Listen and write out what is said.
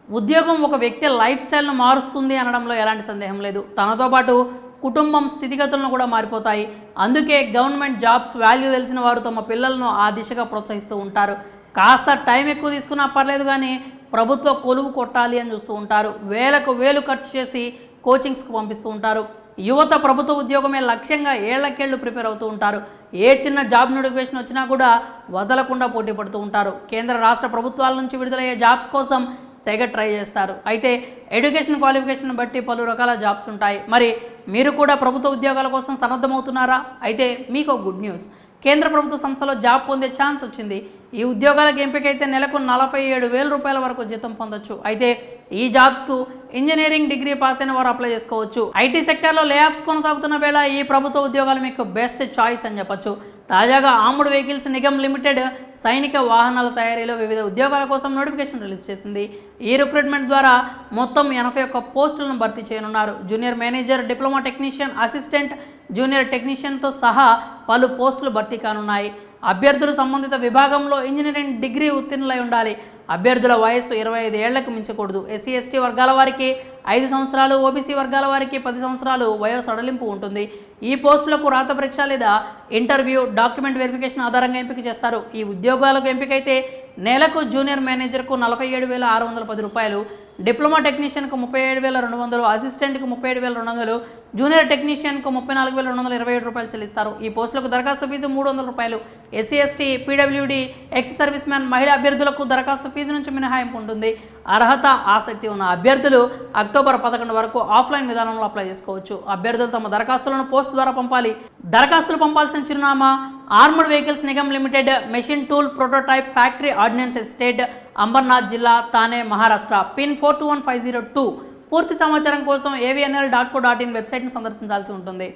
ఉద్యోగం ఒక వ్యక్తి లైఫ్ స్టైల్ను మారుస్తుంది అనడంలో ఎలాంటి సందేహం లేదు. తనతో పాటు కుటుంబం స్థితిగతులను కూడా మారిపోతాయి. అందుకే గవర్నమెంట్ జాబ్స్ వాల్యూ తెలిసిన వారు తమ పిల్లలను ఆ దిశగా ప్రోత్సహిస్తూ ఉంటారు. కాస్త టైం ఎక్కువ తీసుకున్నా పర్లేదు కానీ ప్రభుత్వ కొలువు కొట్టాలి అని చూస్తూ ఉంటారు. వేలకు వేలు ఖర్చు చేసి కోచింగ్స్కు పంపిస్తూ ఉంటారు. యువత ప్రభుత్వ ఉద్యోగమే లక్ష్యంగా ఏళ్లకేళ్లు ప్రిపేర్ అవుతూ ఉంటారు. ఏ చిన్న జాబ్ నోటిఫికేషన్ వచ్చినా కూడా వదలకుండా పోటీ పడుతూ ఉంటారు. కేంద్ర రాష్ట్ర ప్రభుత్వాల నుంచి విడుదలయ్యే జాబ్స్ కోసం తెగ ట్రై చేస్తారు. అయితే ఎడ్యుకేషన్ క్వాలిఫికేషన్ బట్టి పలు రకాల జాబ్స్ ఉంటాయి. మరి మీరు కూడా ప్రభుత్వ ఉద్యోగాల కోసం సన్నద్ధమవుతున్నారా? అయితే మీకు గుడ్ న్యూస్, కేంద్ర ప్రభుత్వ సంస్థలో జాబ్ పొందే ఛాన్స్ వచ్చింది. ఈ ఉద్యోగాలకు ఎంపికైతే నెలకు 47,000 రూపాయల వరకు జీతం పొందొచ్చు. అయితే ఈ జాబ్స్కు ఇంజనీరింగ్ డిగ్రీ పాస్ అయిన వారు అప్లై చేసుకోవచ్చు. ఐటీ సెక్టార్లో లే ఆఫ్స్ కొనసాగుతున్న వేళ ఈ ప్రభుత్వ ఉద్యోగాలు మీకు బెస్ట్ చాయిస్ అని చెప్పొచ్చు. తాజాగా ఆర్మ్డ్ వెహికల్స్ నిగమ్ లిమిటెడ్ సైనిక వాహనాల తయారీలో వివిధ ఉద్యోగాల కోసం నోటిఫికేషన్ రిలీజ్ చేసింది. ఈ రిక్రూట్మెంట్ ద్వారా మొత్తం 81 పోస్టులను భర్తీ చేయనున్నారు. Junior manager, diploma technician, assistant junior టెక్నీషియన్తో సహా పలు పోస్టులు భర్తీ కానున్నాయి. అభ్యర్థులు సంబంధిత విభాగంలో ఇంజనీరింగ్ డిగ్రీ ఉత్తీర్ణులై ఉండాలి. అభ్యర్థుల వయస్సు 25 ఏళ్లకు మించకూడదు. ఎస్సీ ఎస్టీ వర్గాల వారికి 5 సంవత్సరాలు, ఓబీసీ వర్గాల వారికి 10 సంవత్సరాలు వయో సడలింపు ఉంటుంది. ఈ పోస్టులకు రాత పరీక్ష లేదా ఇంటర్వ్యూ, డాక్యుమెంట్ వెరిఫికేషన్ ఆధారంగా ఎంపిక చేస్తారు. ఈ ఉద్యోగాలకు ఎంపికైతే నెలకు జూనియర్ మేనేజర్కు 47,610 రూపాయలు, డిప్లొమా టెక్నీషియన్కు 37,200, అసిస్టెంట్కు 37,200, జూనియర్ టెక్నీషియన్కు 34,227 రూపాయలు చెల్లిస్తారు. ఈ పోస్టులకు దరఖాస్తు ఫీజు 300 రూపాయలు. SC ST, PWD, ex service man, మహిళా అభ్యర్థులకు దరఖాస్తు ఫీజు నుంచి మినహాయింపు ఉంటుంది. అర్హత, ఆసక్తి ఉన్న అభ్యర్థులు అక్టోబర్ 11 వరకు ఆఫ్లైన్ విధానంలో అప్లై చేసుకోవచ్చు. అభ్యర్థులు తమ దరఖాస్తులను పోస్ట్ ద్వారా పంపాలి. దరఖాస్తులు పంపాల్సిన చిరునామా armoured vehicles Nigam limited, machine tool prototype factory, ordnance estate, Ambernath జిల్లా, థానే, మహారాష్ట్ర, పిన్ 421502. పూర్తి సమాచారం కోసం avnl.co.in వెబ్సైట్ను సందర్శించాల్సి ఉంటుంది.